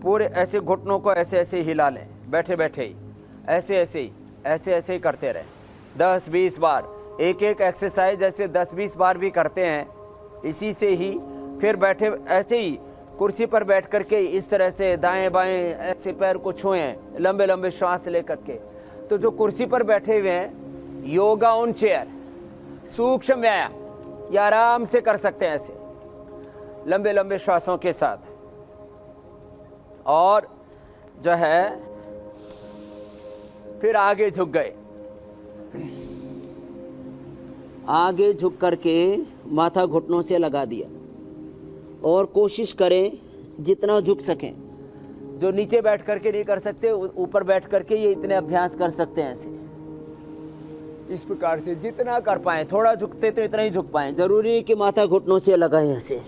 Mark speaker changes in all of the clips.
Speaker 1: पूरे ऐसे घुटनों को ऐसे ऐसे हिला लें, बैठे बैठे ही ऐसे ऐसे ही करते रहें 10-20 बार। एक एक एक्सरसाइज ऐसे 10-20 बार भी करते हैं इसी से ही। फिर बैठे ऐसे ही कुर्सी पर बैठ करके इस तरह से दाएं बाएं ऐसे पैर को छुएं, लंबे लंबे श्वास लेकर के। तो जो कुर्सी पर बैठे हुए हैं, योगा ऑन चेयर, सूक्ष्म व्यायाम, ये आराम से कर सकते हैं ऐसे लंबे लंबे श्वासों के साथ। और जो है फिर आगे झुक गए, आगे झुक करके माथा घुटनों से लगा दिया और कोशिश करें जितना झुक सकें। जो नीचे बैठ करके नहीं कर सकते, ऊपर बैठ करके ये इतने अभ्यास कर सकते हैं ऐसे, इस प्रकार से जितना कर पाएं। थोड़ा झुकते तो इतना ही झुक पाएं, जरूरी है कि माथा घुटनों से लगाएं ऐसे।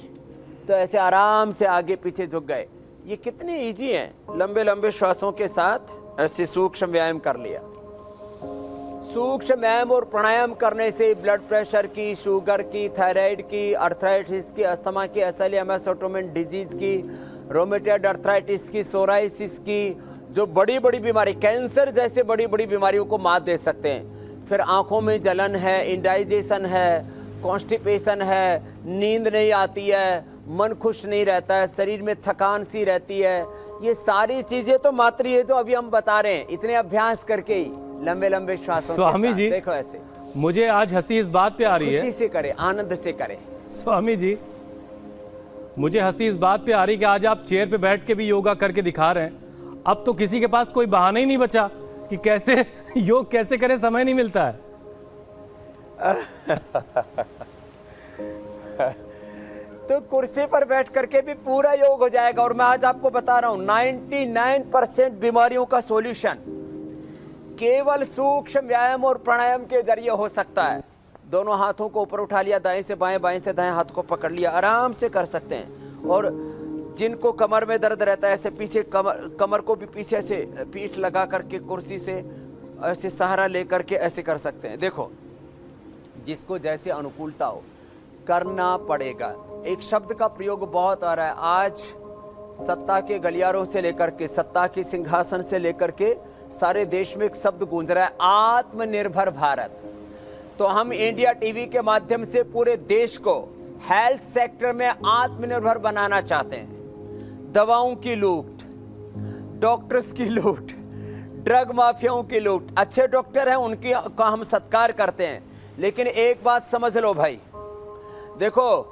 Speaker 1: तो ऐसे आराम से आगे पीछे झुक गए। ये कितने इजी है, लंबे लंबे श्वासों के साथ ऐसे सूक्ष्म व्यायाम कर लिया। सूक्ष्म व्यायाम और प्राणायाम करने से ब्लड प्रेशर की, शुगर की, थायराइड की, अर्थराइटिस की, अस्थमा की, एसएलईएमएस ऑटोइम्यून डिजीज की, रोमेटॉइड अर्थराइटिस की, सोराइसिस की, जो बड़ी बड़ी बीमारी, कैंसर जैसे बड़ी बड़ी बीमारियों को मात दे सकते हैं। फिर आंखों में जलन है, इंडाइजेशन है, कॉन्स्टिपेशन है, नींद नहीं आती है, मन खुश नहीं रहता है, शरीर में थकान सी रहती है, ये सारी चीजें तो मात्र ये जो अभी हम बता रहे हैं, इतने अभ्यास करके ही लंबे लंबे श्वासों
Speaker 2: स्वामी जी,
Speaker 1: देखो ऐसे।
Speaker 2: मुझे आज हंसी इस बात पे आ रही है,
Speaker 1: खुशी से करें, आनंद से करें।
Speaker 2: स्वामी जी मुझे हंसी इस बात पे आ रही कि आज आप चेयर पे बैठ के भी योगा करके दिखा रहे हैं। अब तो किसी के पास कोई बहाना ही नहीं बचा कि कैसे योग कैसे करें, समय नहीं मिलता है।
Speaker 1: तो कुर्सी पर बैठ करके भी पूरा योग हो जाएगा। और मैं आज आपको बता रहा हूं 99% बीमारियों का सॉल्यूशन केवल सूक्ष्म व्यायाम और प्राणायाम के जरिए हो सकता है। दोनों हाथों को ऊपर उठा लिया, दाएं से बाएं, बाएं से दाएं हाथ को पकड़ लिया, आराम से कर सकते हैं। और जिनको कमर में दर्द रहता है, ऐसे पीछे कमर को भी पीछे से पीठ लगा करके कुर्सी से ऐसे सहारा लेकर के ऐसे कर सकते हैं। देखो, जिसको जैसे अनुकूलता हो करना पड़ेगा। एक शब्द का प्रयोग बहुत आ रहा है आज, सत्ता के गलियारों से लेकर के, सत्ता के सिंहासन से लेकर के सारे देश में एक शब्द गूंज रहा है, आत्मनिर्भर भारत। तो हम इंडिया टीवी के माध्यम से पूरे देश को हेल्थ सेक्टर में आत्मनिर्भर बनाना चाहते हैं। दवाओं की लूट, डॉक्टर्स की लूट, ड्रग माफियाओं की लूट, अच्छे डॉक्टर हैं उनकी का हम सत्कार करते हैं, लेकिन एक बात समझ लो भाई, देखो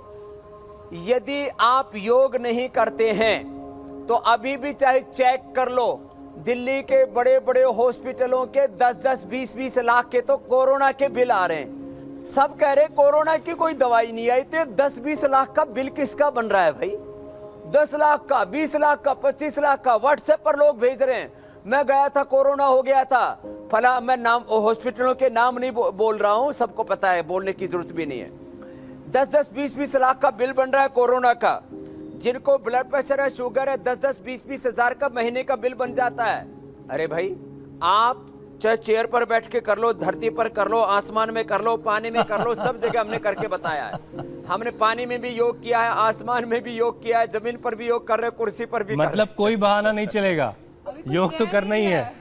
Speaker 1: यदि आप योग नहीं करते हैं तो अभी भी चाहे चेक कर लो, दिल्ली के बड़े बड़े हॉस्पिटलों के 10-10, 20-20 लाख के तो कोरोना के बिल आ रहे हैं। सब कह रहे कोरोना की कोई दवाई नहीं आई, तो 10-20 लाख का बिल किसका बन रहा है भाई? 10 लाख का, 20 लाख का, 25 लाख का व्हाट्सएप पर लोग भेज रहे हैं। मैं गया था, कोरोना हो गया था, फला, मैं नाम हॉस्पिटलों के नाम नहीं बोल रहा हूं, सबको पता है, बोलने की जरूरत भी नहीं है। 10-10, 20-20 लाख का बिल बन रहा है कोरोना का। जिनको ब्लड प्रेशर है, शुगर है, 10-10, 20-20 हजार का महीने का बिल बन जाता है। अरे भाई, आप चाहे चेयर पर बैठ के कर लो, धरती पर कर लो, आसमान में कर लो, पानी में कर लो, सब जगह हमने करके बताया है। हमने पानी में भी योग किया है, आसमान में भी योग किया है, जमीन पर भी योग कर रहे, कुर्सी पर भी।
Speaker 2: मतलब कोई बहाना नहीं चलेगा, योग तो करना ही है।